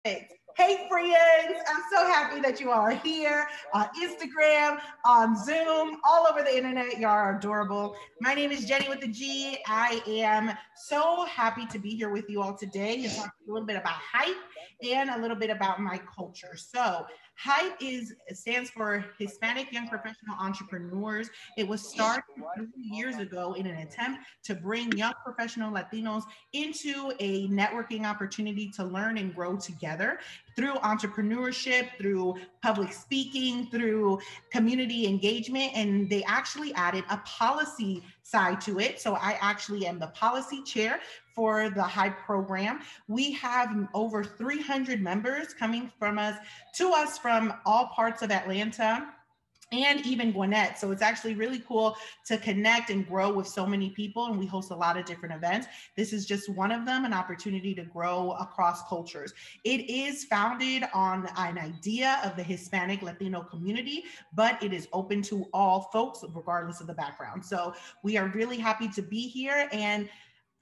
Perfect. Hey friends, I'm so happy that you all are here on Instagram, on Zoom, all over the internet. You are adorable. My name is Jenny with the G. I am so happy to be here with you all today and talk a little bit about hype and a little bit about my culture. So, hype is stands for Hispanic Young Professional Entrepreneurs. It was started 3 years ago in an attempt to bring young professional Latinos into a networking opportunity to learn and grow together through entrepreneurship, through public speaking, through community engagement. And they actually added a policy side to it. So I actually am the policy chair for the HYPE program. We have over 300 members coming to us from all parts of Atlanta and even Gwinnett. So it's actually really cool to connect and grow with so many people. And we host a lot of different events. This is just one of them, an opportunity to grow across cultures. It is founded on an idea of the Hispanic Latino community, but it is open to all folks, regardless of the background. So we are really happy to be here. And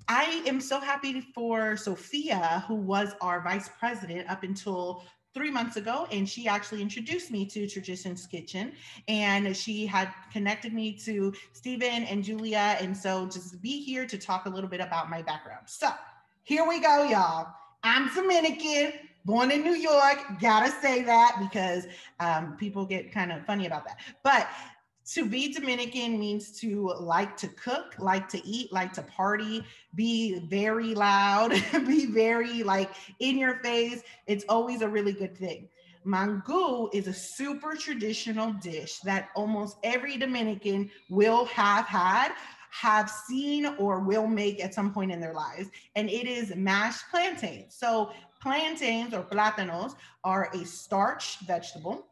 I am so happy for Sophia, who was our vice president up until 3 months ago, and she actually introduced me to Traditions Kitchen, and she had connected me to Stephen and Julia, and so just be here to talk a little bit about my background. So here we go, y'all. I'm Dominican, born in New York. Gotta say that because people get kind of funny about that. But to be Dominican means to like to cook, like to eat, like to party, be very loud, be very like in your face. It's always a really good thing. Mangú is a super traditional dish that almost every Dominican will have had, have seen, or will make at some point in their lives. And it is mashed plantains. So plantains or plátanos are a starch vegetable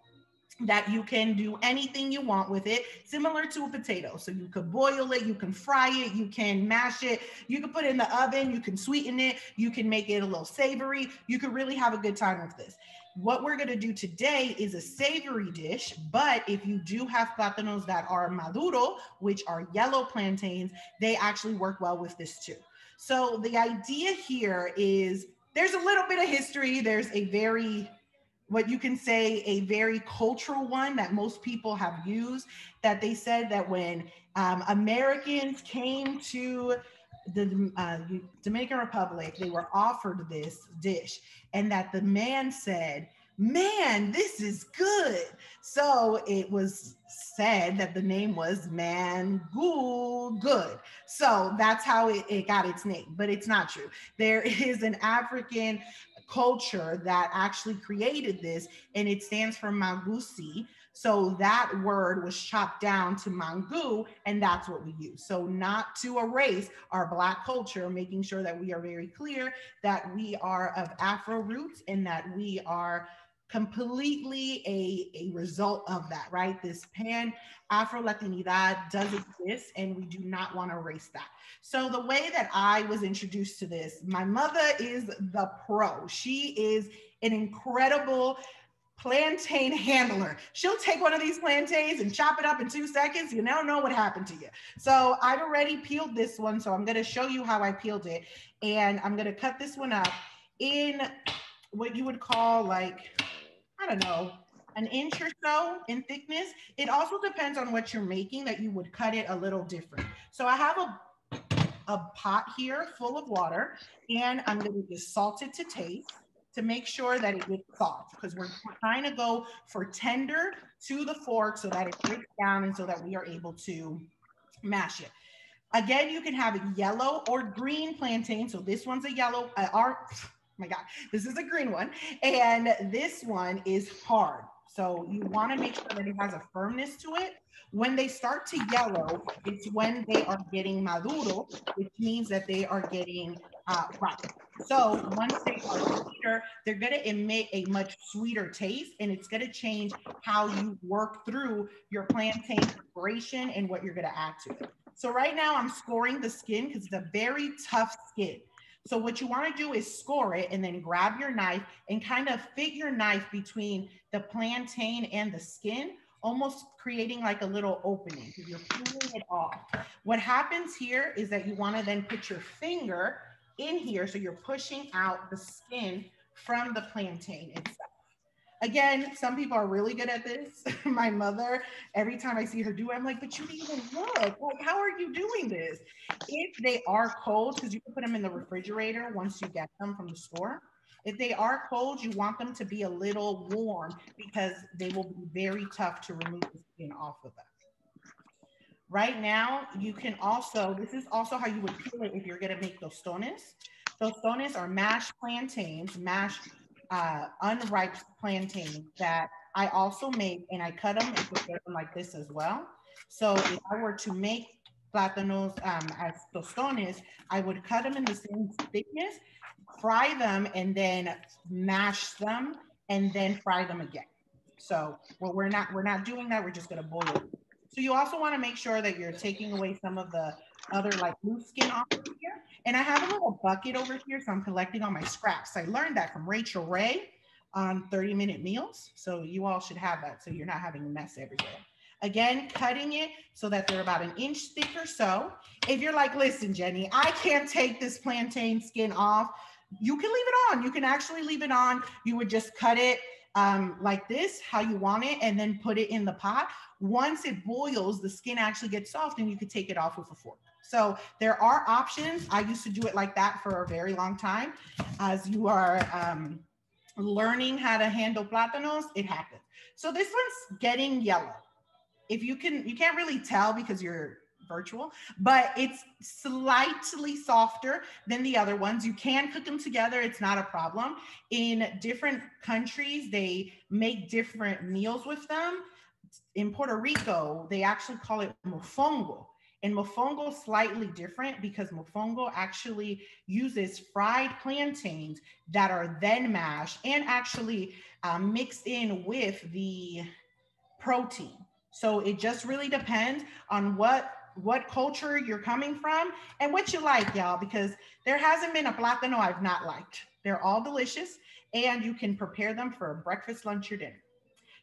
that you can do anything you want with it, similar to a potato. So you could boil it, you can fry it, you can mash it, you can put it in the oven, you can sweeten it, you can make it a little savory. You could really have a good time with this. What we're gonna do today is a savory dish, but if you do have plátanos that are maduro, which are yellow plantains, they actually work well with this too. So the idea here is there's a little bit of history. There's a very what you can say a very cultural one that most people have used, that they said that when Americans came to the Dominican Republic, they were offered this dish, and that the man said, "Man, this is good." So it was said that the name was Mangú good. So that's how it got its name, but it's not true. There is an African culture that actually created this, and it stands for Mangusi. So that word was chopped down to Mangú, and that's what we use. So not to erase our Black culture, making sure that we are very clear that we are of Afro roots and that we are completely a result of that, right? This pan Afro Latinidad does exist, and we do not want to erase that. So the way that I was introduced to this, my mother is the pro. She is an incredible plantain handler. She'll take one of these plantains and chop it up in 2 seconds. You now know what happened to you. So I've already peeled this one. So I'm going to show you how I peeled it. And I'm going to cut this one up in what you would call like, I don't know, an inch or so in thickness. It also depends on what you're making that you would cut it a little different. So I have a pot here full of water, and I'm going to just salt it to taste to make sure that it gets soft, because we're trying to go for tender to the fork so that it breaks down and so that we are able to mash it. Again, you can have a yellow or green plantain. So this one's a yellow, my God, this is a green one. And this one is hard. So you want to make sure that it has a firmness to it. When they start to yellow, it's when they are getting maduro, which means that they are getting ripe. So once they are sweeter, they're going to emit a much sweeter taste, and it's going to change how you work through your plantain preparation and what you're going to add to it. So right now I'm scoring the skin because it's a very tough skin. So what you want to do is score it and then grab your knife and kind of fit your knife between the plantain and the skin, almost creating like a little opening because you're peeling it off. What happens here is that you want to then put your finger in here. So you're pushing out the skin from the plantain itself. Again, some people are really good at this. My mother, every time I see her do it, I'm like, but you didn't even look. Like, how are you doing this? If they are cold, because you can put them in the refrigerator once you get them from the store. If they are cold, you want them to be a little warm because they will be very tough to remove the skin off of them. Right now, you can also, this is also how you would peel it if you're gonna make tostones. Tostones are mashed plantains, mashed unripe plantains that I also make, and I cut them and prepare them like this as well. So if I were to make plátanos as tostones, I would cut them in the same thickness, fry them, and then mash them, and then fry them again. So well, we're not doing that. We're just gonna boil it. So you also want to make sure that you're taking away some of the other like loose skin off of here. And I have a little bucket over here, so I'm collecting all my scraps. I learned that from Rachel Ray on 30-minute meals. So you all should have that so you're not having a mess everywhere. Again, cutting it so that they're about an inch thick or so. If you're like, listen, Jenny, I can't take this plantain skin off, you can leave it on. You can actually leave it on. You would just cut it like this, how you want it, and then put it in the pot. Once it boils, the skin actually gets soft and you could take it off with a fork. So there are options. I used to do it like that for a very long time. As you are learning how to handle plátanos, it happens. So this one's getting yellow. If you can't really tell because you're virtual, but it's slightly softer than the other ones. You can cook them together. It's not a problem. In different countries, they make different meals with them. In Puerto Rico, they actually call it mofongo. And mofongo is slightly different because mofongo actually uses fried plantains that are then mashed and actually mixed in with the protein. So it just really depends on what culture you're coming from and what you like, y'all, because there hasn't been a plátano I've not liked. They're all delicious and you can prepare them for breakfast, lunch, or dinner.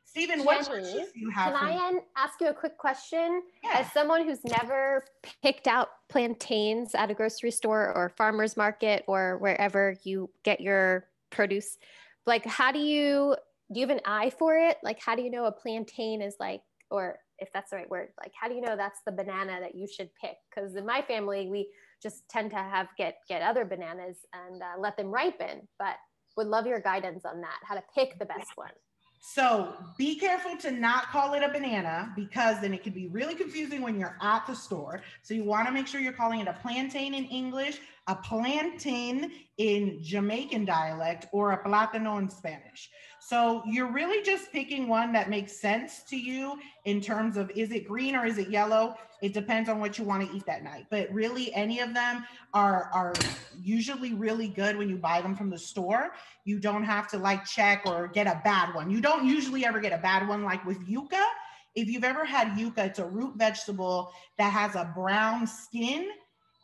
Stephen, what questions do you have? Can I ask you a quick question? Yeah. As someone who's never picked out plantains at a grocery store or farmer's market or wherever you get your produce, like how do you have an eye for it? Like how do you know a plantain is like, or if that's the right word, like how do you know that's the banana that you should pick? Because in my family, we just tend to get other bananas and let them ripen, but would love your guidance on that, how to pick the best one. So be careful to not call it a banana because then it can be really confusing when you're at the store. So you want to make sure you're calling it a plantain in English, a plantain in Jamaican dialect, or a plátano in Spanish. So you're really just picking one that makes sense to you in terms of, is it green or is it yellow? It depends on what you want to eat that night. But really any of them are usually really good when you buy them from the store. You don't have to like check or get a bad one. You don't usually ever get a bad one like with yuca. If you've ever had yuca, it's a root vegetable that has a brown skin.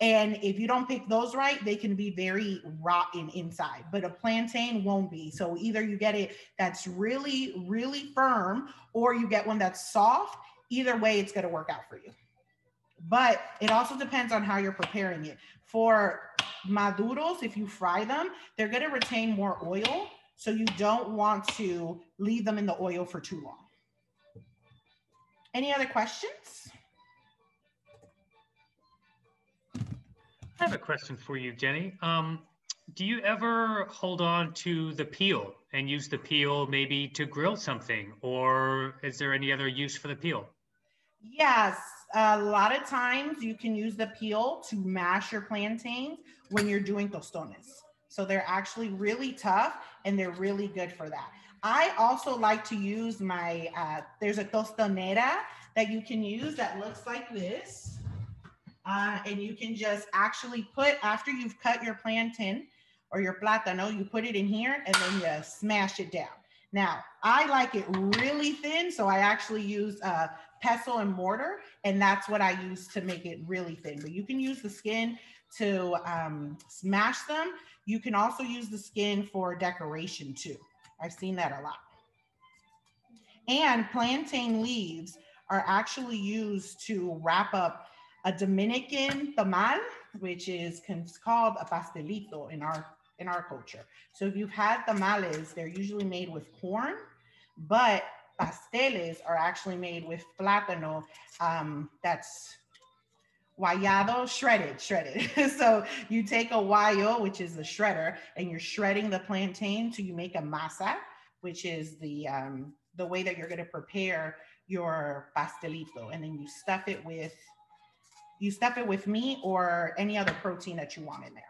And if you don't pick those right, they can be very rotten inside, but a plantain won't be. So either you get it that's really, really firm, or you get one that's soft. Either way, it's going to work out for you. But it also depends on how you're preparing it. For maduros, if you fry them, they're going to retain more oil. So you don't want to leave them in the oil for too long. Any other questions? I have a question for you, Jenny. Do you ever hold on to the peel and use the peel maybe to grill something, or is there any other use for the peel? Yes, a lot of times you can use the peel to mash your plantains when you're doing tostones. So they're actually really tough and they're really good for that. I also like to use my, there's a tostonera that you can use that looks like this. And you can just actually put, after you've cut your plantain or your plátano, you put it in here and then you smash it down. Now, I like it really thin, so I actually use pestle and mortar, and that's what I use to make it really thin. But you can use the skin to smash them. You can also use the skin for decoration too. I've seen that a lot. And plantain leaves are actually used to wrap up a Dominican tamal, which is called a pastelito in our in our culture. So if you've had tamales, they're usually made with corn, but pasteles are actually made with plátano, that's guayado, shredded. So you take a guayo, which is the shredder, and you're shredding the plantain till you make a masa, which is the way that you're going to prepare your pastelito, and then you stuff it with meat or any other protein that you want in there.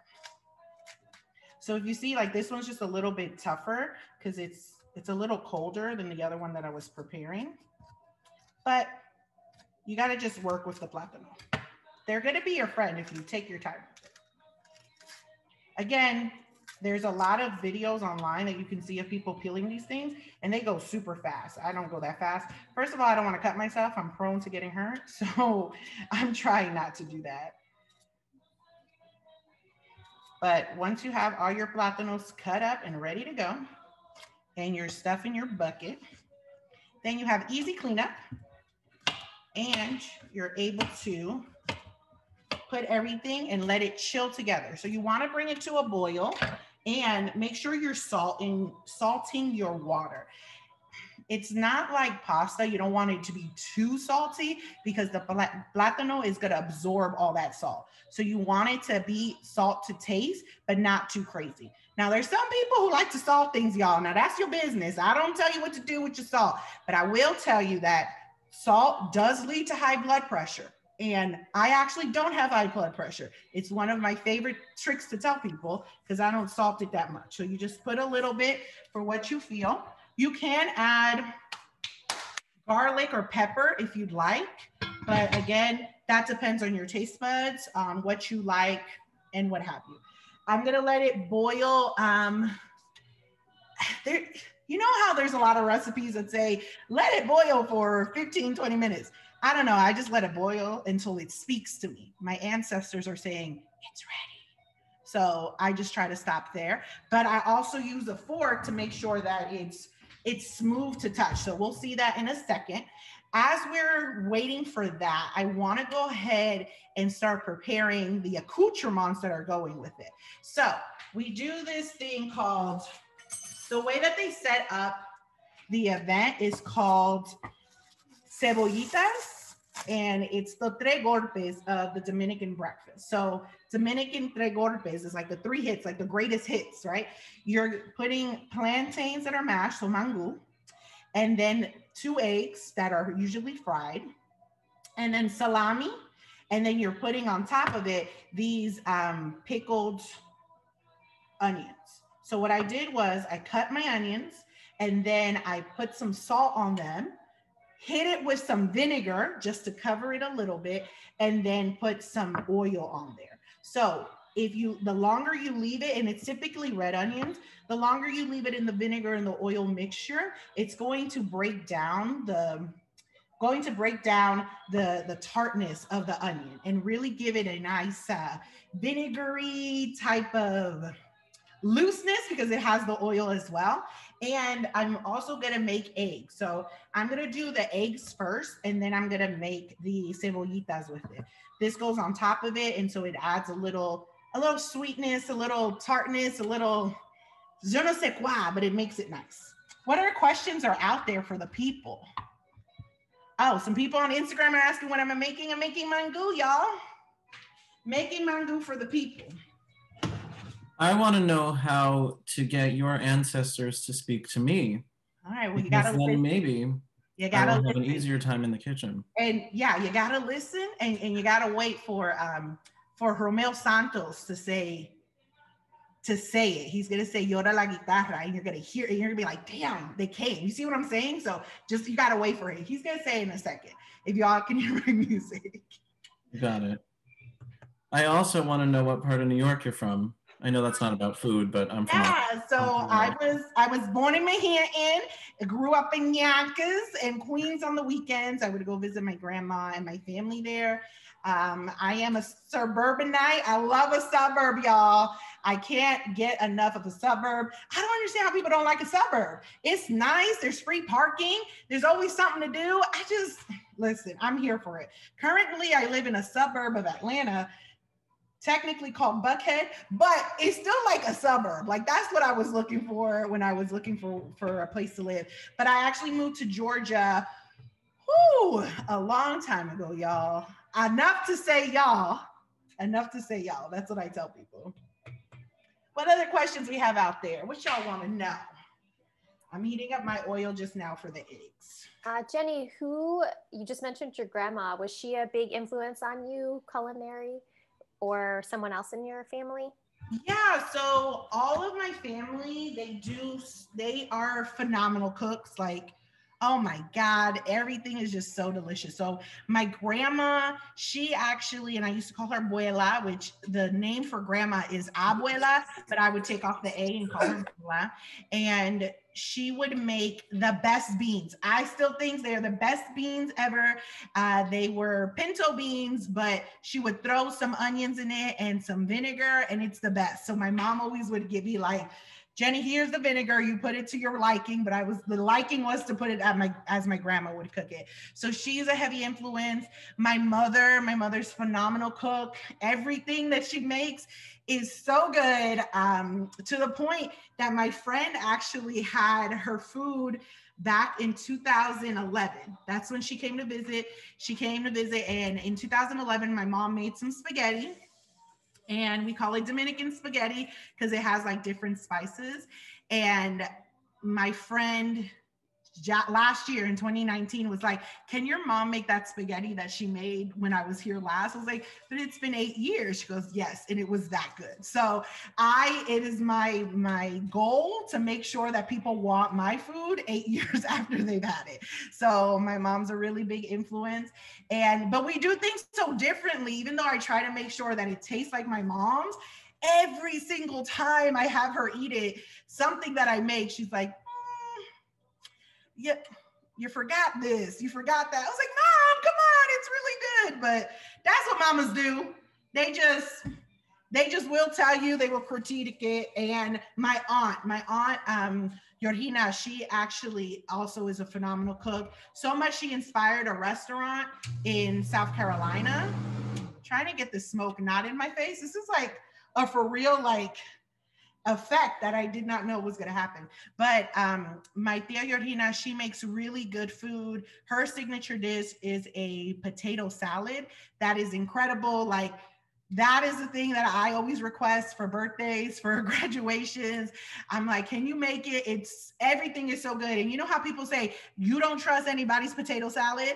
So if you see, like, this one's just a little bit tougher because it's a little colder than the other one that I was preparing, but you got to just work with the plátano. They're going to be your friend if you take your time with it. Again, there's a lot of videos online that you can see of people peeling these things, and they go super fast. I don't go that fast. First of all, I don't want to cut myself. I'm prone to getting hurt, so I'm trying not to do that. But once you have all your plátanos cut up and ready to go, and your stuff in your bucket, then you have easy cleanup, and you're able to put everything and let it chill together. So you want to bring it to a boil and make sure you're salting your water. It's not like pasta. You don't want it to be too salty because the plátano is going to absorb all that salt. So you want it to be salt to taste, but not too crazy. Now, there's some people who like to salt things, y'all. Now, that's your business. I don't tell you what to do with your salt, but I will tell you that salt does lead to high blood pressure. And I actually don't have high blood pressure. It's one of my favorite tricks to tell people because I don't salt it that much. So you just put a little bit for what you feel. You can add garlic or pepper if you'd like. But again, that depends on your taste buds, what you like and what have you. I'm going to let it boil. You know how there's a lot of recipes that say, let it boil for 15, 20 minutes. I don't know. I just let it boil until it speaks to me. My ancestors are saying, it's ready. So I just try to stop there. But I also use a fork to make sure that it's smooth to touch. So we'll see that in a second. As we're waiting for that, I want to go ahead and start preparing the accoutrements that are going with it. So we do this thing called, the way that they set up the event is called cebollitas, and it's the tres golpes of the Dominican breakfast. So Dominican tres golpes is like the 3 hits, like the greatest hits, right? You're putting plantains that are mashed, so mangú, and then 2 eggs that are usually fried, and then salami, and then you're putting on top of it these pickled onions. So what I did was I cut my onions, and then I put some salt on them, hit it with some vinegar just to cover it a little bit, and then put some oil on there. So the longer you leave it, and it's typically red onions, the longer you leave it in the vinegar and the oil mixture, it's going to break down the tartness of the onion and really give it a nice vinegary type of looseness because it has the oil as well. And I'm also going to make eggs. So I'm going to do the eggs first, and then I'm going to make the cebollitas with it. This goes on top of it. And so it adds a little sweetness, a little tartness, a little je ne sais quoi, but it makes it nice. What other questions are out there for the people? Oh, some people on Instagram are asking what I'm making. I'm making mangú, y'all. Making mangú for the people. I want to know how to get your ancestors to speak to me. All right, well, you gotta then maybe you gotta I will have an easier time in the kitchen. And yeah, you gotta listen, and you gotta wait for Romeo Santos to say it. He's gonna say "Llora la guitarra," and you're gonna hear it, and you're gonna be like, "Damn, they came." You see what I'm saying? So just you gotta wait for it. He's gonna say it in a second. If y'all can hear my music. Got it. I also want to know what part of New York you're from. I know that's not about food, but I'm from. Yeah, so I was born in Manhattan. I grew up in Yonkers and Queens on the weekends. I would go visit my grandma and my family there. I am a suburbanite. I love a suburb, y'all. I can't get enough of a suburb. I don't understand how people don't like a suburb. It's nice. There's free parking. There's always something to do. Listen, I'm here for it. Currently, I live in a suburb of Atlanta. technically called Buckhead, but it's still like a suburb. Like that's what I was looking for when I was looking for a place to live. But I actually moved to Georgia, a long time ago, y'all. Enough to say y'all. Enough to say y'all. That's what I tell people. What other questions we have out there? What y'all want to know? I'm heating up my oil just now for the eggs. Genny, you just mentioned your grandma. Was she a big influence on you, culinary, or someone else in your family? Yeah, so all of my family, they are phenomenal cooks. Like, oh my God, everything is just so delicious. So my grandma, she actually, and I used to call her abuela, which the name for grandma is abuela, but I would take off the A and call her abuela. And she would make the best beans. I still think they're the best beans ever. They were pinto beans, but she would throw some onions in it and some vinegar, and it's the best. So my mom always would give me like, Genny, here's the vinegar. You put it to your liking, but the liking was to put it as my grandma would cook it. So she's a heavy influence. My mother's phenomenal cook. Everything that she makes is so good, to the point that my friend actually had her food back in 2011. That's when she came to visit. And in 2011, my mom made some spaghetti. And we call it Dominican spaghetti because it has like different spices. And my friend last year in 2019 was like, can your mom make that spaghetti that she made when I was here last? I was like, but it's been 8 years. She goes, yes. And it was that good. So it is my goal to make sure that people want my food 8 years after they've had it. So my mom's a really big influence. But we do things so differently, even though I try to make sure that it tastes like my mom's. Every single time I have her eat it, something that I make, she's like, yeah, you forgot this, you forgot that. I was like, Mom, come on, it's really good. But that's what mamas do. They just will tell you, they will critique it. And my aunt, Georgina, she actually also is a phenomenal cook. So much she inspired a restaurant in South Carolina. I'm trying to get the smoke not in my face. This is like a for real, like, effect that I did not know was going to happen. But my tia Georgina, she makes really good food. Her signature dish is a potato salad that is incredible. Like, that is the thing that I always request for birthdays, for graduations. I'm like, can you make it? Everything is so good. And you know how people say, you don't trust anybody's potato salad?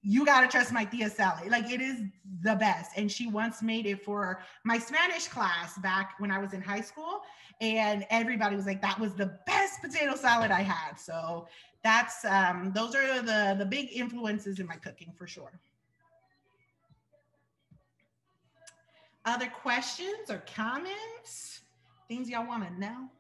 You got to trust my tia's salad. Like, it is the best. And she once made it for my Spanish class back when I was in high school. And everybody was like, that was the best potato salad I had. So that's, those are the big influences in my cooking for sure. Other questions or comments? Things y'all want to know?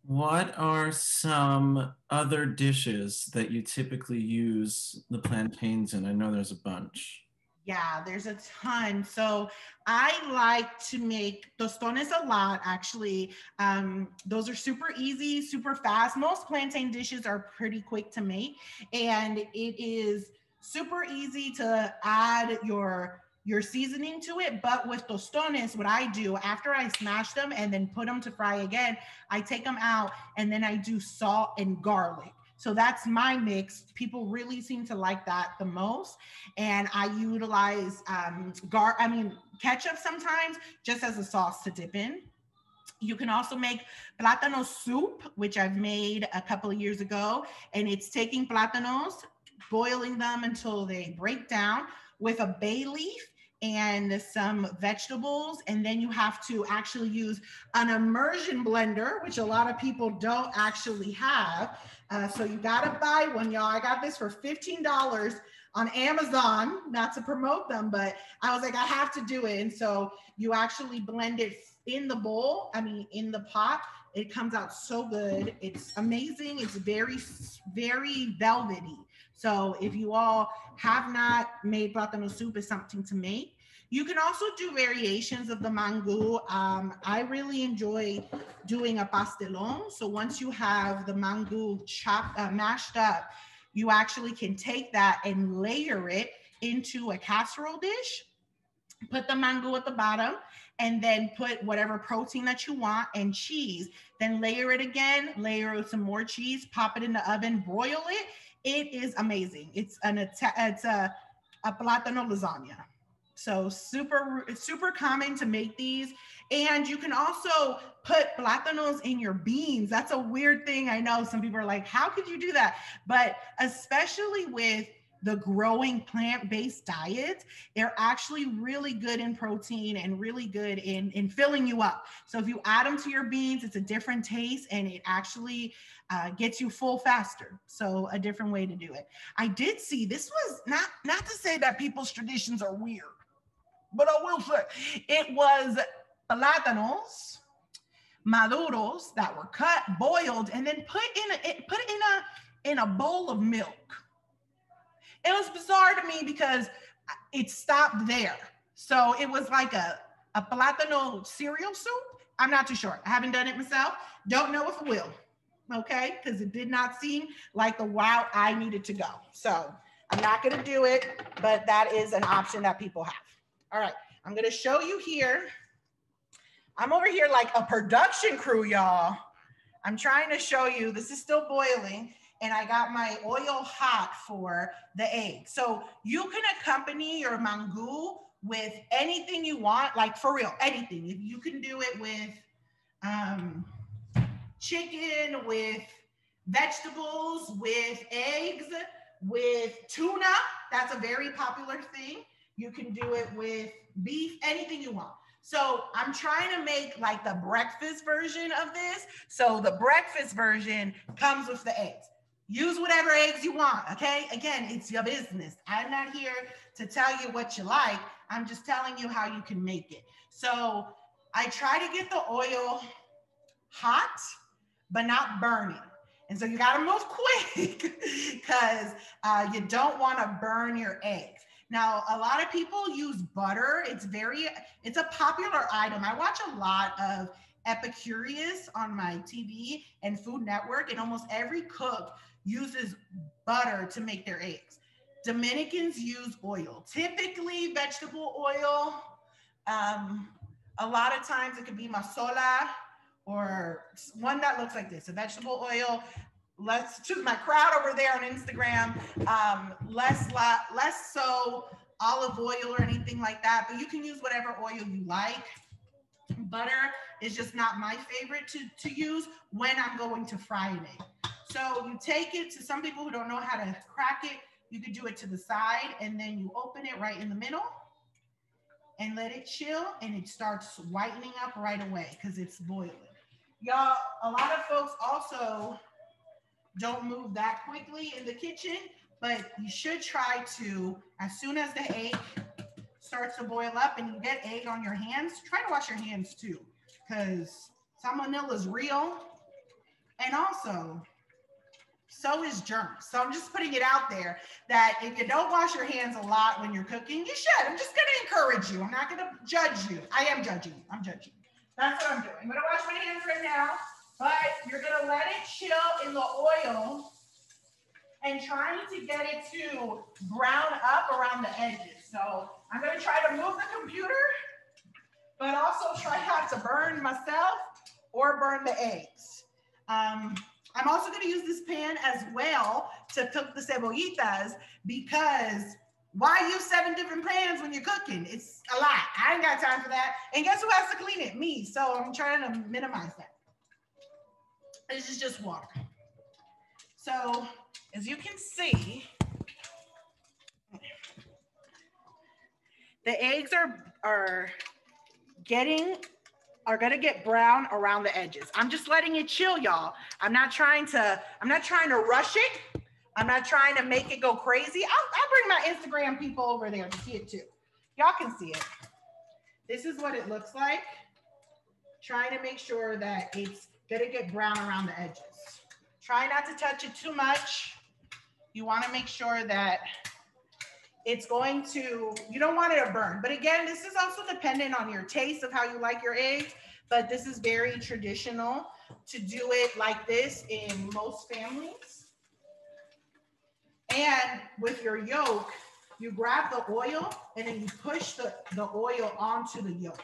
What are some other dishes that you typically use the plantains in? I know there's a bunch. Yeah, there's a ton. So I like to make tostones a lot, actually. Those are super easy, super fast. Most plantain dishes are pretty quick to make. And it is super easy to add your seasoning to it. But with tostones, what I do after I smash them and then put them to fry again, I take them out and then I do salt and garlic. So that's my mix. People really seem to like that the most. And I utilize ketchup sometimes just as a sauce to dip in. You can also make plátano soup, which I've made a couple of years ago. And it's taking plátanos, boiling them until they break down with a bay leaf and some vegetables. And then you have to actually use an immersion blender, which a lot of people don't actually have. So you gotta buy one, y'all. I got this for $15 on Amazon, not to promote them, but I was like, I have to do it. And so you actually blend it in the bowl, in the pot. It comes out so good. It's amazing. It's very, very velvety. So if you all have not made plátano soup, it's something to make. You can also do variations of the mangú. I really enjoy doing a pastelón. So once you have the mangú mashed up, you actually can take that and layer it into a casserole dish. Put the mangú at the bottom, and then put whatever protein that you want and cheese. Then layer it again, layer with some more cheese, pop it in the oven, broil it. It is amazing. It's a plátano lasagna. So super common to make these. And you can also put plátanos in your beans. That's a weird thing. I know some people are like, how could you do that? But especially with the growing plant-based diets, they're actually really good in protein and really good in filling you up. So if you add them to your beans, it's a different taste, and it actually gets you full faster. So a different way to do it. I did see, this was not to say that people's traditions are weird, but I will say it was plátanos maduros that were cut, boiled, and then put in a bowl of milk. It was bizarre to me because it stopped there. So it was like a plátano cereal soup. I'm not too sure. I haven't done it myself. Don't know if it will. Okay, because it did not seem like the route I needed to go. So I'm not going to do it, but that is an option that people have. All right, I'm going to show you here. I'm over here like a production crew, y'all. I'm trying to show you. This is still boiling, and I got my oil hot for the egg. So you can accompany your mangú with anything you want, like for real, anything. You can do it with chicken, with vegetables, with eggs, with tuna. That's a very popular thing. You can do it with beef, anything you want. So I'm trying to make like the breakfast version of this. So the breakfast version comes with the eggs. Use whatever eggs you want, okay? Again, it's your business. I'm not here to tell you what you like. I'm just telling you how you can make it. So I try to get the oil hot, but not burning. And so you gotta move quick because you don't wanna burn your eggs. Now, a lot of people use butter. It's a popular item. I watch a lot of Epicurious on my TV and Food Network, and almost every cook uses butter to make their eggs. Dominicans use oil, typically vegetable oil. A lot of times it could be masola or one that looks like this, a vegetable oil. Let's choose my crowd over there on Instagram. Less so olive oil or anything like that, but you can use whatever oil you like. Butter is just not my favorite to use when I'm going to fry an egg. So you take it to some people who don't know how to crack it. You could do it to the side, and then you open it right in the middle and let it chill, and it starts whitening up right away because it's boiling. Y'all, a lot of folks also don't move that quickly in the kitchen, but you should try to, as soon as the egg starts to boil up and you get egg on your hands, try to wash your hands too, because salmonella is real. And also, so is germs. So I'm just putting it out there that if you don't wash your hands a lot when you're cooking, you should. I'm just gonna encourage you. I'm not gonna judge you. I am judging you. I'm judging you. That's what I'm doing. I'm gonna wash my hands right now, but you're gonna let it chill in the oil and trying to get it to brown up around the edges. So I'm gonna try to move the computer, but also try not to burn myself or burn the eggs. I'm also gonna use this pan as well to cook the cebollitas, because why use 7 different pans when you're cooking? It's a lot. I ain't got time for that. And guess who has to clean it? Me. So I'm trying to minimize that. This is just water. So as you can see, the eggs are gonna get brown around the edges. I'm just letting it chill, y'all. I'm not trying to rush it. I'm not trying to make it go crazy. I'll bring my Instagram people over there to see it too. Y'all can see it. This is what it looks like. Trying to make sure that it's gonna get brown around the edges. Try not to touch it too much. You wanna make sure that it's going to, you don't want it to burn. But again, this is also dependent on your taste of how you like your eggs, but this is very traditional to do it like this in most families. And with your yolk, you grab the oil and then you push the oil onto the yolk.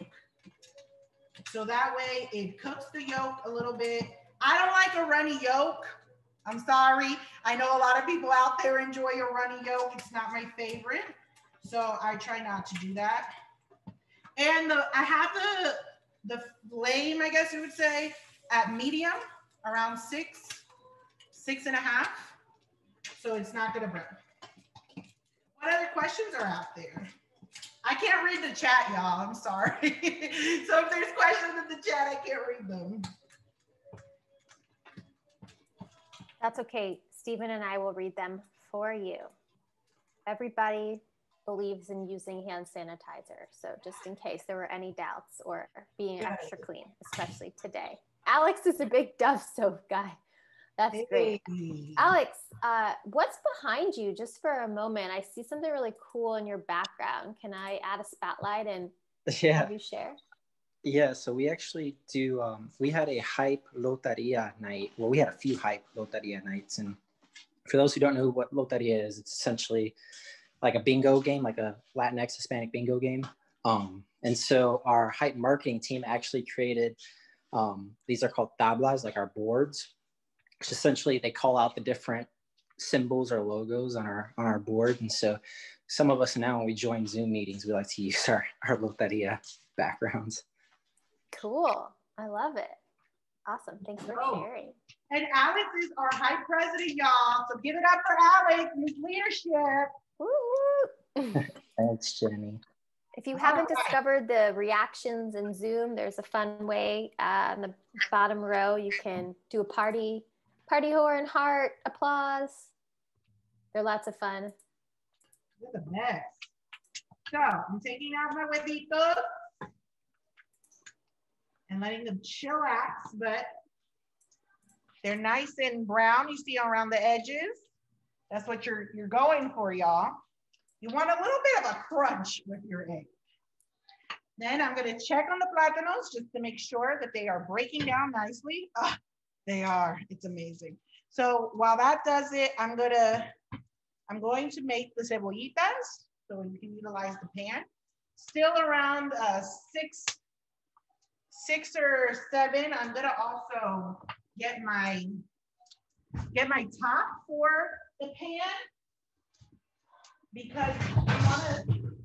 So that way it cooks the yolk a little bit. I don't like a runny yolk. I'm sorry. I know a lot of people out there enjoy a runny yolk. It's not my favorite. So I try not to do that. And I have the flame, I guess you would say, at medium, around 6.5. So it's not gonna burn. What other questions are out there? I can't read the chat, y'all. I'm sorry. So if there's questions in the chat, I can't read them. That's okay. Stephen and I will read them for you. Everybody believes in using hand sanitizer. So just in case there were any doubts or being extra clean, especially today. Alex is a big Dove soap guy. That's great. Alex, what's behind you just for a moment? I see something really cool in your background. Can I add a spotlight and have you share? Yeah, so we actually do, we had a hype loteria night. Well, we had a few hype loteria nights. And for those who don't know what loteria is, it's essentially like a bingo game, like a Latinx Hispanic bingo game. And so our hype marketing team actually created, these are called tablas, like our boards. Which essentially they call out the different symbols or logos on our board. And so some of us now, when we join Zoom meetings, we like to use our loteria backgrounds. Cool. I love it. Awesome. Thanks for sharing. And Alex is our hype president, y'all. So give it up for Alex and his leadership. Woo! Thanks, Jenny. If you haven't discovered the reactions in Zoom, there's a fun way in the bottom row. You can do a party horn, heart, applause. They're lots of fun. They're the best. So I'm taking out my huevitos and letting them chillax, but they're nice and brown. You see around the edges. That's what you're going for, y'all. You want a little bit of a crunch with your egg. Then I'm gonna check on the plátanos just to make sure that they are breaking down nicely. They are, it's amazing. So while that does it, I'm going to make the cebollitas. So you can utilize the pan. Still around 6 or 7. I'm gonna also get my top for the pan because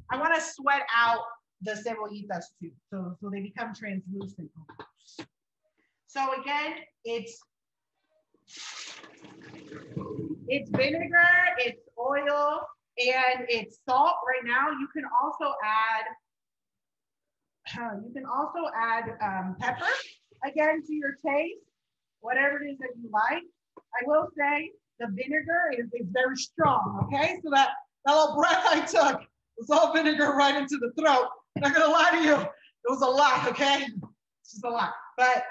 I wanna sweat out the cebollitas too, so they become translucent. So again, it's vinegar, it's oil, and it's salt. Right now, you can also add pepper again to your taste, whatever it is that you like. I will say the vinegar is very strong. Okay, so that little breath I took was all vinegar right into the throat. I'm not gonna lie to you, it was a lot. Okay, it's just a lot, but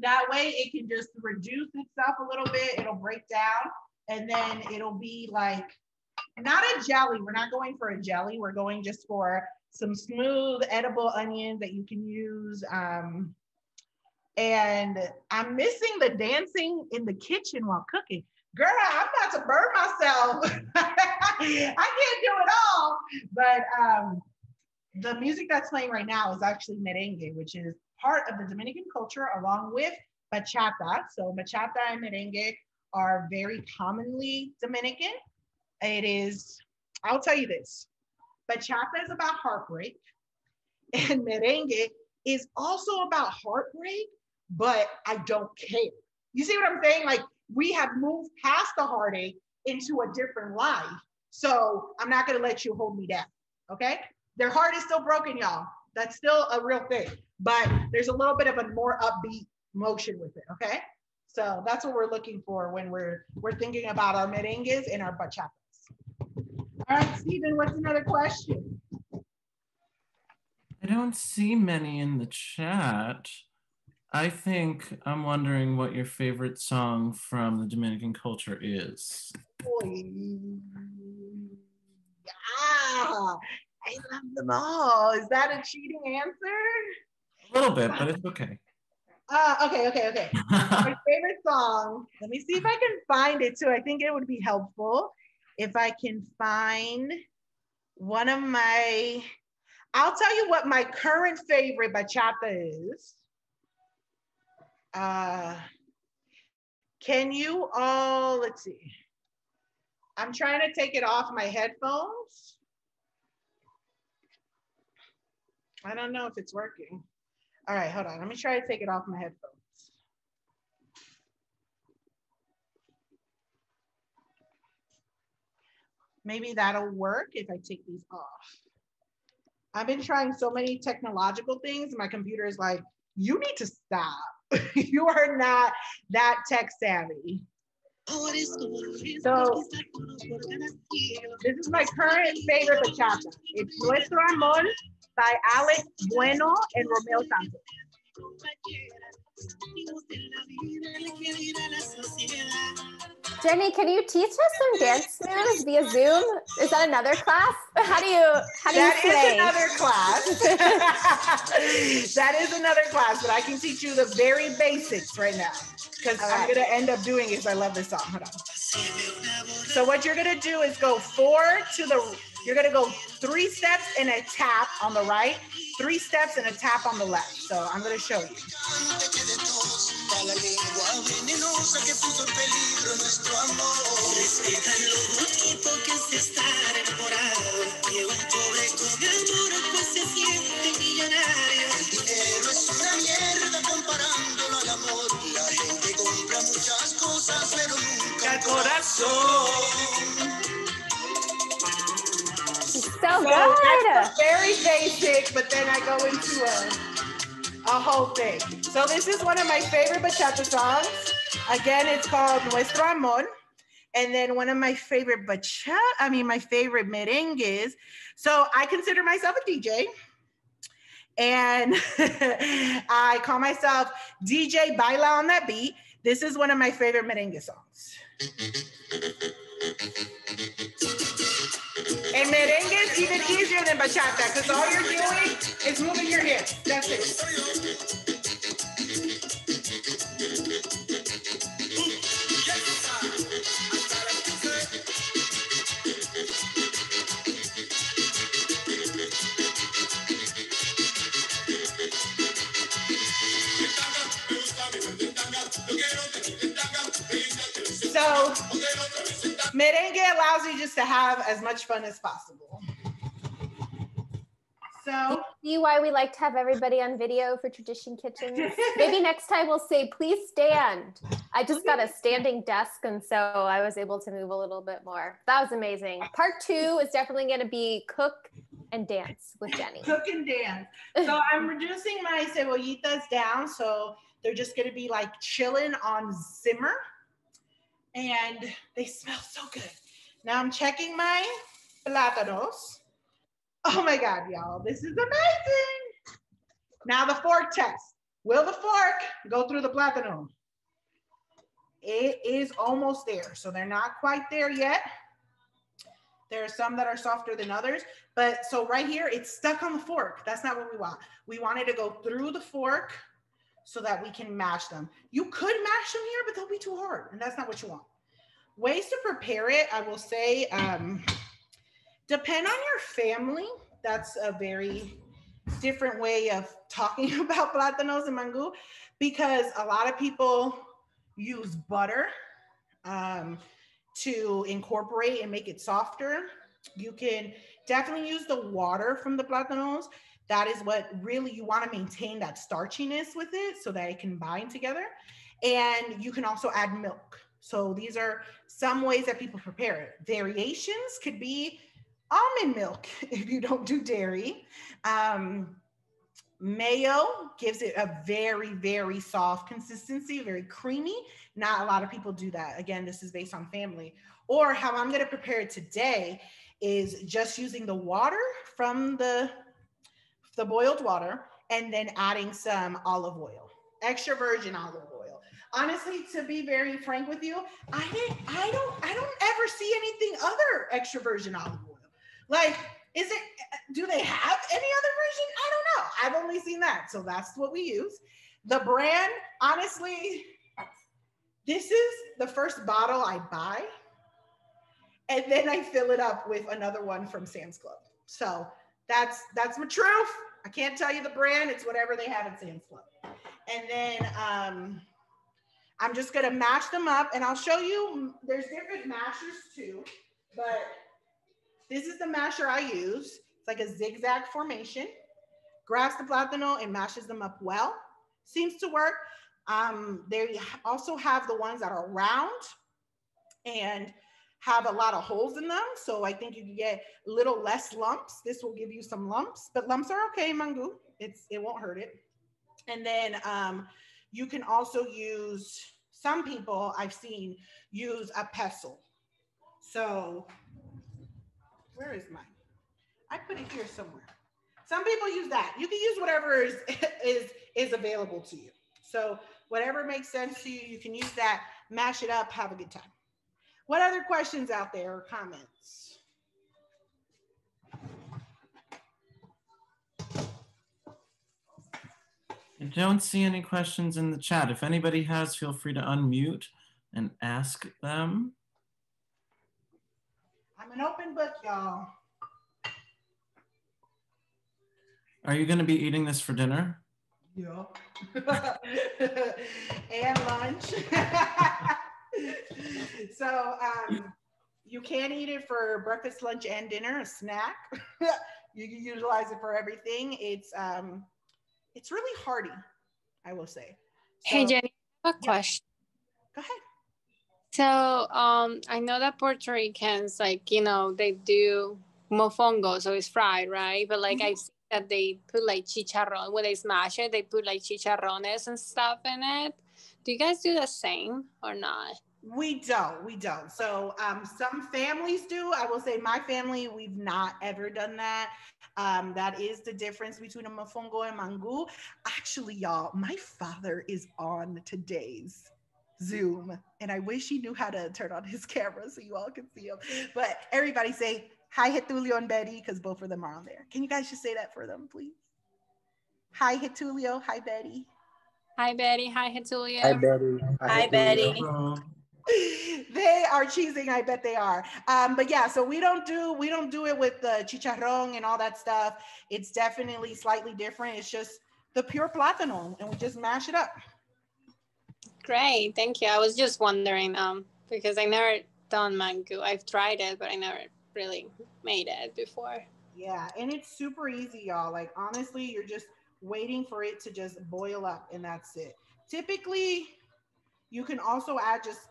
that way it can just reduce itself a little bit. It'll break down and then it'll be like, not a jelly. We're not going for a jelly. We're going just for some smooth edible onions that you can use. And I'm missing the dancing in the kitchen while cooking. Girl, I'm about to burn myself. I can't do it all. But the music that's playing right now is actually merengue, which is part of the Dominican culture along with bachata. So bachata and merengue are very commonly Dominican. It is, I'll tell you this, bachata is about heartbreak and merengue is also about heartbreak, but I don't care. You see what I'm saying? Like we have moved past the heartache into a different life. So I'm not gonna let you hold me down, okay? Their heart is still broken, y'all. That's still a real thing, but there's a little bit of a more upbeat motion with it, okay? So that's what we're looking for when we're thinking about our merengues and our bachatas. All right, Stephen, what's another question? I don't see many in the chat. I think I'm wondering what your favorite song from the Dominican culture is. Yeah, I love them all. Is that a cheating answer? A little bit, but it's okay. Okay. My favorite song. Let me see if I can find it too. I think it would be helpful if I can find I'll tell you what my current favorite bachata is. Can you all, let's see. I'm trying to take it off my headphones. I don't know if it's working. All right, hold on. Let me try to take it off my headphones. Maybe that'll work if I take these off. I've been trying so many technological things. My computer is like, you need to stop. You are not that tech savvy. So this is my current favorite bachata. It's Nuestro Amor by Alex Bueno and Romeo Santos. Jenny, can you teach us some dance moves via Zoom? Is that another class? How do you play? That is another class. That is another class, but I can teach you the very basics right now because I'm gonna end up doing it because I love this song. Hold on. So what you're gonna do is go you're gonna go 3 steps and a tap on the right, 3 steps and a tap on the left. So I'm gonna show you. So good. That's very basic, but then I go into a whole thing. So this is one of my favorite bachata songs. Again, it's called Nuestro Amor. And then one of my favorite my favorite merengues. So I consider myself a DJ. And I call myself DJ Baila on that beat. This is one of my favorite merengue songs. And merengue is even easier than bachata because all you're doing is moving your hips. That's it. So merengue allows you just to have as much fun as possible. So see why we like to have everybody on video for Tradition Kitchens? Maybe next time we'll say, please stand. I just got a standing desk, and so I was able to move a little bit more. That was amazing. Part 2 is definitely going to be cook and dance with Jenny. Cook and dance. So I'm reducing my cebollitas down, so they're just going to be like chilling on simmer. And they smell so good. Now I'm checking my plátanos. Oh my God, y'all, this is amazing. Now the fork test. Will the fork go through the plátano? It is almost there. So they're not quite there yet. There are some that are softer than others, but so right here, it's stuck on the fork. That's not what we want. We want it to go through the fork so that we can mash them. You could mash them here, but they'll be too hard, and that's not what you want. Ways to prepare it, I will say, depend on your family. That's a very different way of talking about plátanos and mangú, because a lot of people use butter to incorporate and make it softer. You can definitely use the water from the plátanos. That is what really you want to maintain that starchiness with it so that it can bind together. And you can also add milk. So these are some ways that people prepare it. Variations could be almond milk if you don't do dairy. Mayo gives it a very, very soft consistency, very creamy. Not a lot of people do that. Again, this is based on family. Or how I'm going to prepare it today is just using the water from the boiled water and then adding some olive oil, extra virgin olive oil. Honestly, to be very frank with you, I don't ever see anything other extra virgin olive oil. Like, do they have any other version? I don't know. I've only seen that. So that's what we use. The brand, honestly, this is the first bottle I buy. And then I fill it up with another one from Sam's Club. So that's my truth. I can't tell you the brand. It's whatever they have at Sam's Club. And then I'm just gonna mash them up, and I'll show you, there's different mashers too, but this is the masher I use. It's like a zigzag formation. Grabs the plátano and mashes them up well. Seems to work. They also have the ones that are round and have a lot of holes in them. So I think you can get a little less lumps. This will give you some lumps, but lumps are okay, Mangú. It won't hurt it. And then you can also use, some people I've seen use a pestle. So where is mine? I put it here somewhere. Some people use that. You can use whatever is available to you. So whatever makes sense to you, you can use that, mash it up, have a good time. What other questions out there or comments? I don't see any questions in the chat. If anybody has, feel free to unmute and ask them. I'm an open book, y'all. Are you going to be eating this for dinner? Yeah. And lunch. So you can eat it for breakfast, lunch, and dinner, a snack. You can utilize it for everything. It's really hearty, I will say. So, hey, Jenny, I have a question. Go ahead. So I know that Puerto Ricans, like, you know, they do mofongo, so it's fried, right? But like I've seen that they put like chicharrón, when they smash it, they put like chicharrones and stuff in it. Do you guys do the same or not? We don't. So some families do. I will say my family, we've not ever done that. That is the difference between a mofongo and mangú. Actually, y'all, my father is on today's Zoom, and I wish he knew how to turn on his camera so you all can see him. But everybody say hi, Getulio and Betty, because both of them are on there. Can you guys just say that for them, please? Hi, Getulio. Hi, Betty. Hi, Betty. Hi, Getulio. Hi, Betty. Hi, Betty. They are cheesing, I bet they are. But yeah, so we don't do it with the chicharrón and all that stuff. It's definitely slightly different. It's just the pure plátano, and we just mash it up. Great, thank you. I was just wondering, because I never done mangú. I've tried it, but I never really made it before. Yeah, and it's super easy, y'all. Like honestly, you're just waiting for it to just boil up, and that's it. Typically, you can also add just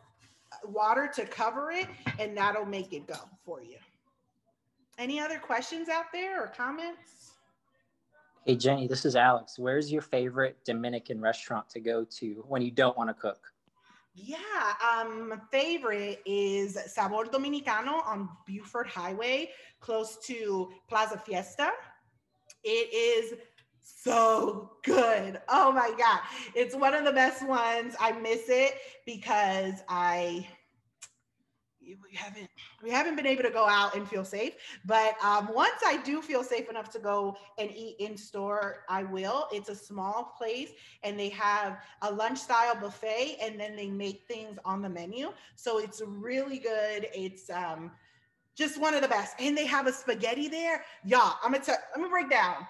water to cover it, and that'll make it go for you. Any other questions out there or comments? Hey, Jenny, this is Alex. Where's your favorite Dominican restaurant to go to when you don't want to cook? Yeah, favorite is Sabor Dominicano on Buford Highway, close to Plaza Fiesta. It is so good. Oh my God. It's one of the best ones. I miss it because we haven't been able to go out and feel safe, but once I do feel safe enough to go and eat in store, I will. It's a small place, and they have a lunch style buffet, and then they make things on the menu, so it's really good. It's just one of the best, and they have a spaghetti there. Y'all, let me break down.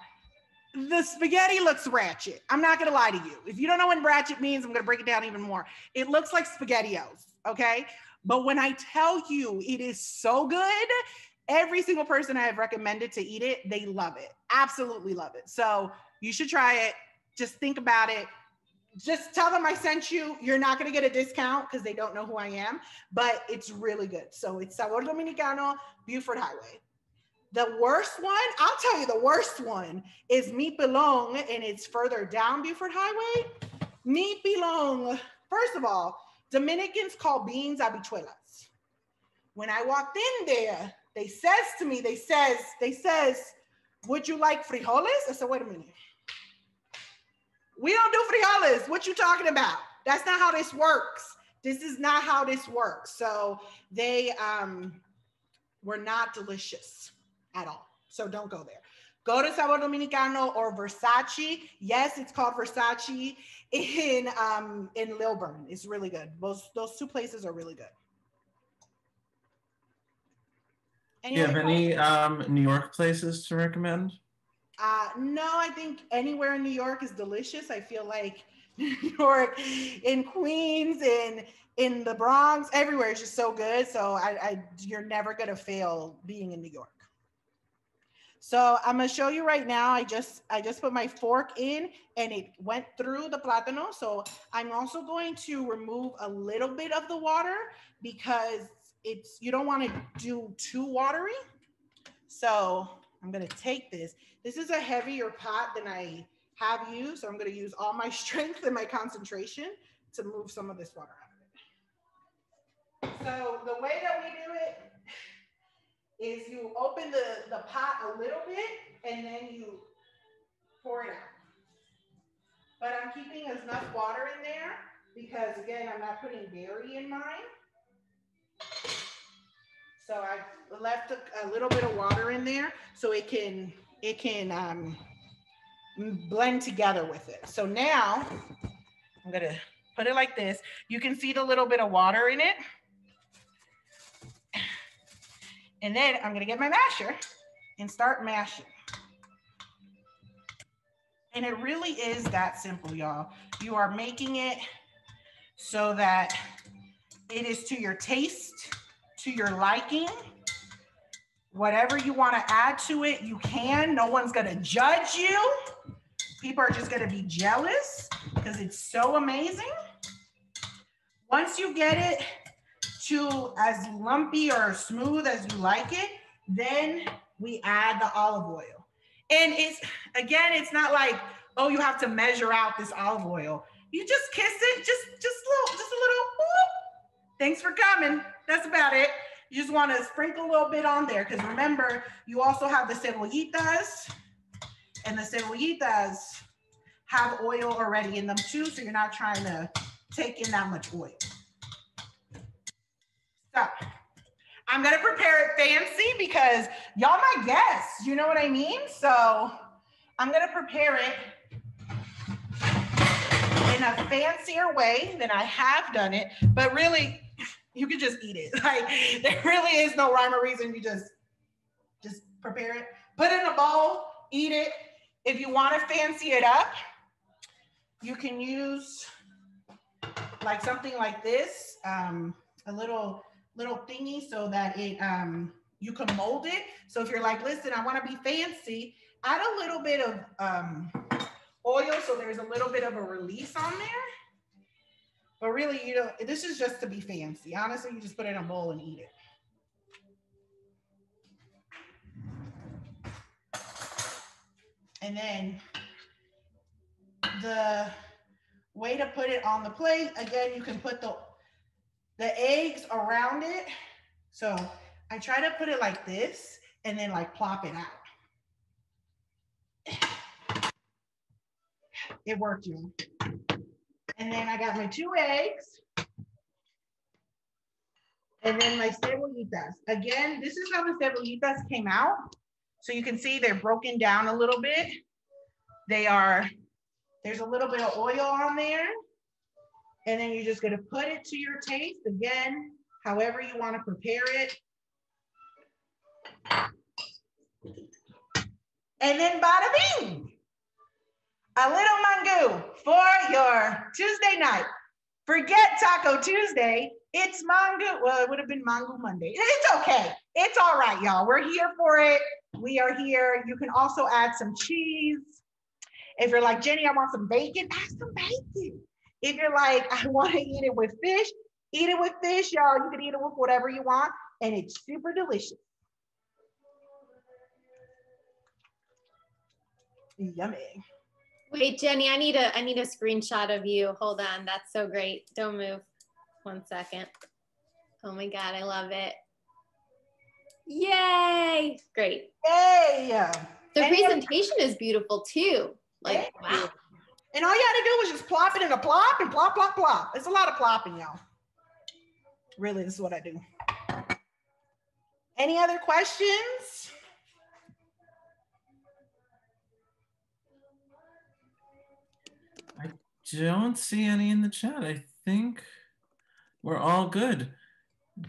The spaghetti looks ratchet. I'm not gonna lie to you. If you don't know what ratchet means, I'm gonna break it down even more. It looks like SpaghettiOs, okay? But when I tell you it is so good, every single person I have recommended to eat it, they love it. Absolutely love it. So you should try it. Just think about it. Just tell them I sent you. You're not going to get a discount because they don't know who I am, but it's really good. So it's Sabor Dominicano, Buford Highway. The worst one, I'll tell you the worst one is Meat Pilon, and it's further down Buford Highway. Meat Pilon, first of all, Dominicans call beans habichuelas. When I walked in there, they says, would you like frijoles? I said, wait a minute. We don't do frijoles. What you talking about? That's not how this works. This is not how this works. So they were not delicious at all. So don't go there. Go to Sabor Dominicano or Versace. Yes, it's called Versace in Lilburn. It's really good. Those two places are really good. Any Do you other have any New York places to recommend? No, I think anywhere in New York is delicious. I feel like New York, in Queens, in the Bronx, everywhere is just so good. So you're never gonna fail being in New York. So I'm gonna show you right now. I just put my fork in and it went through the plátano. So I'm also going to remove a little bit of the water because you don't want to do too watery. So I'm gonna take this. This is a heavier pot than I have used. So I'm gonna use all my strength and my concentration to move some of this water out of it. So the way that we do it is you open the pot a little bit and then you pour it out. But I'm keeping enough water in there because again, I'm not putting dairy in mine. So I left a little bit of water in there so it can blend together with it. So now I'm gonna put it like this. You can see the little bit of water in it. And then I'm gonna get my masher and start mashing. And it really is that simple, y'all. You are making it so that it is to your taste, to your liking. Whatever you want to add to it, you can. No one's gonna judge you. People are just gonna be jealous because it's so amazing. Once you get it to as lumpy or smooth as you like it, then we add the olive oil. And it's not like, oh, you have to measure out this olive oil. You just kiss it, just a little, whoop. Thanks for coming. That's about it. You just want to sprinkle a little bit on there because remember, you also have the cebollitas, and the cebollitas have oil already in them too, so you're not trying to take in that much oil. So I'm gonna prepare it fancy because y'all my guests, you know what I mean? So I'm gonna prepare it in a fancier way than I have done it, but really, you can just eat it. Like, there really is no rhyme or reason. You just prepare it, put it in a bowl, eat it. If you want to fancy it up, you can use like something like this, a little thingy so that it you can mold it. So if you're like, listen, I want to be fancy, add a little bit of oil so there's a little bit of a release on there. But really, this is just to be fancy. Honestly, you just put it in a bowl and eat it. And then the way to put it on the plate, again, you can put the eggs around it. So I try to put it like this and then like plop it out. It worked, you. And then I got my 2 eggs. And then my cebollitas. Again, this is how the cebollitas came out. So you can see they're broken down a little bit. There's a little bit of oil on there. And then you're just gonna put it to your taste. Again, however you wanna prepare it. And then bada bing. A little mangú for your Tuesday night. Forget Taco Tuesday. It's Mangú. Well, it would have been Mangú Monday. It's okay. It's all right, y'all. We're here for it. We are here. You can also add some cheese. If you're like, Jenny, I want some bacon, add some bacon. If you're like, I want to eat it with fish, eat it with fish, y'all. You can eat it with whatever you want, and it's super delicious. Yummy. Wait, Jenny, I need a screenshot of you. Hold on. That's so great. Don't move. 1 second. Oh my God, I love it. Yay. Great. Yay. The presentation is beautiful too. Like, wow. And all you had to do was just plop it in a plop and plop, plop, plop. It's a lot of plopping, y'all. Really, this is what I do. Any other questions? I don't see any in the chat. I think we're all good.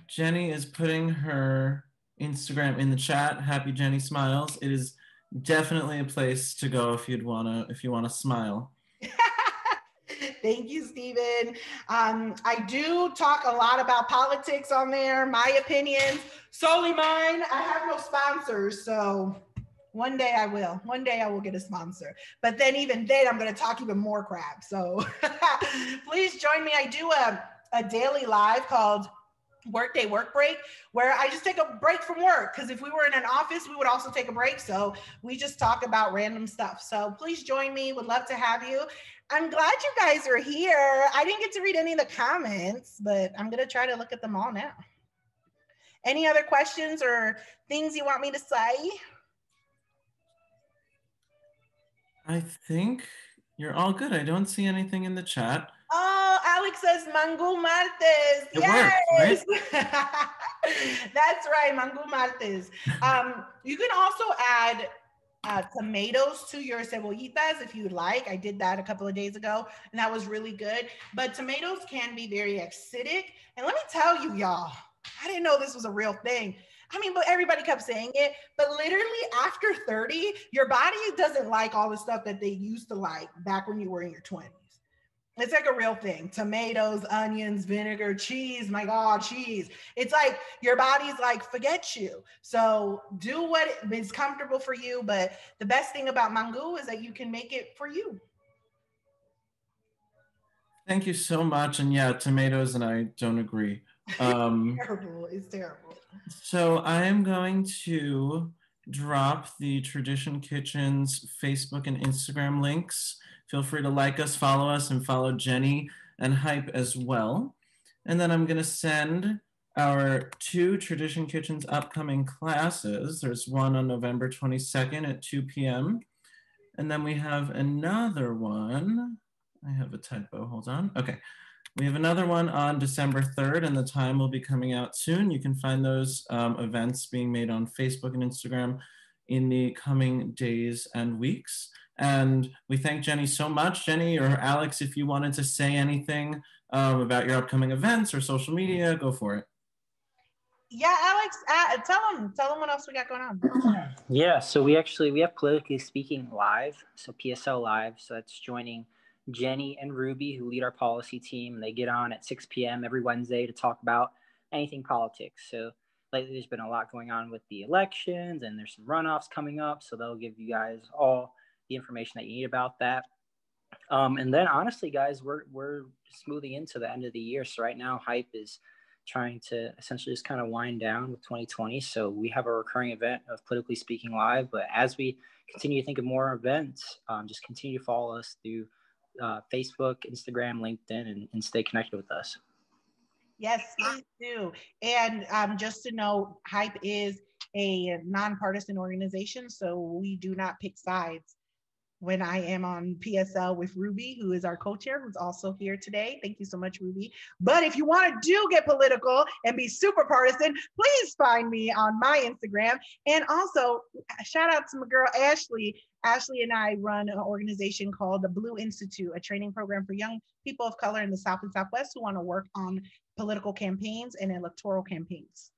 Jenny is putting her Instagram in the chat. Happy Genny Smiles. It is definitely a place to go if you wanna smile. Thank you, Stephen. I do talk a lot about politics on there, my opinions, solely mine. I have no sponsors, so one day I will. One day I will get a sponsor. But then even then, I'm going to talk even more crap. So please join me. I do a daily live called Workday Work Break, where I just take a break from work, because if we were in an office, we would also take a break. So we just talk about random stuff. So please join me. Would love to have you. I'm glad you guys are here. I didn't get to read any of the comments, but I'm going to try to look at them all now. Any other questions or things you want me to say? I think you're all good. I don't see anything in the chat. Oh, Alex says Mangú Martes. It Yes. works, right? That's right, Mangú Martes. You can also add tomatoes to your cebollitas if you'd like. I did that a couple of days ago, and that was really good. But tomatoes can be very acidic. And let me tell you, y'all, I didn't know this was a real thing. I mean, but everybody kept saying it, but literally after 30, your body doesn't like all the stuff that they used to like back when you were in your 20s. It's like a real thing. Tomatoes, onions, vinegar, cheese. My God, cheese. It's like your body's like, forget you. So do what is comfortable for you. But the best thing about Mangú is that you can make it for you. Thank you so much. And yeah, tomatoes and I don't agree. Terrible. It's terrible. So I am going to drop the Tradition Kitchen's Facebook and Instagram links. Feel free to like us, follow us, and follow Genny and Hype as well. And then I'm going to send our 2 Tradition Kitchen's upcoming classes. There's one on November 22nd at 2 p.m. And then we have another one. I have a typo, hold on. Okay. We have another one on December 3rd, and the time will be coming out soon. You can find those events being made on Facebook and Instagram in the coming days and weeks. And we thank Genny so much. Genny or Alex, if you wanted to say anything about your upcoming events or social media, go for it. Yeah, Alex, tell them what else we got going on. Yeah, so we have Politically Speaking Live, so PSL Live. So that's joining Genny and Ruby, who lead our policy team. They get on at 6 p.m. every Wednesday to talk about anything politics. So lately there's been a lot going on with the elections, and there's some runoffs coming up. So they'll give you guys all the information that you need about that. And then honestly, guys, we're just moving into the end of the year. So right now, Hype is trying to essentially just kind of wind down with 2020. So we have a recurring event of Politically Speaking Live. But as we continue to think of more events, just continue to follow us through Facebook, Instagram, LinkedIn, and stay connected with us. Yes, please do. And just to know, Hype is a nonpartisan organization, so we do not pick sides. When I am on PSL with Ruby, who is our co-chair, who's also here today. Thank you so much, Ruby. But if you want to get political and be super partisan, please find me on my Instagram. And also, shout out to my girl, Ashley. Ashley and I run an organization called the Blue Institute, a training program for young people of color in the South and Southwest who want to work on political campaigns and electoral campaigns.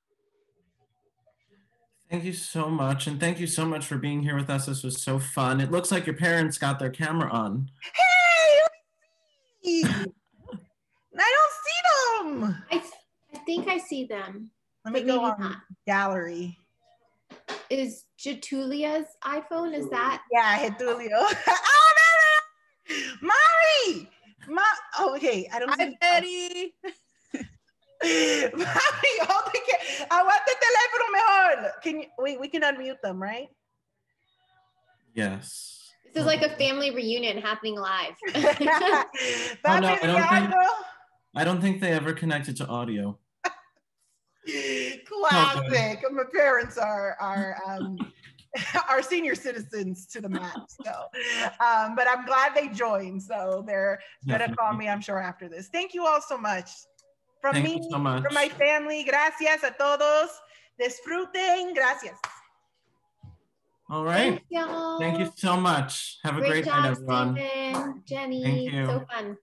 Thank you so much. And thank you so much for being here with us. This was so fun. It looks like your parents got their camera on. Hey, I don't see them. I think I see them. Let me go on not. gallery. Is Jetulia's iPhone, is that? Yeah, Getulio. Oh, no. Mari! Okay, I don't see. Hi, Betty. Mami, hold the aguanta el teléfono mejor. Can you, we can unmute them, right? Yes. This is like a family reunion happening live. Oh, no, I don't think they ever connected to audio. Classic. My parents are senior citizens to the max. So, but I'm glad they joined. So they're gonna call me, I'm sure, after this. Thank you all so much. From me, so from my family, gracias a todos. Disfruten, gracias. All right. Thank you so much. Have a great night, everyone. Stephen, Genny. Thank you. So fun.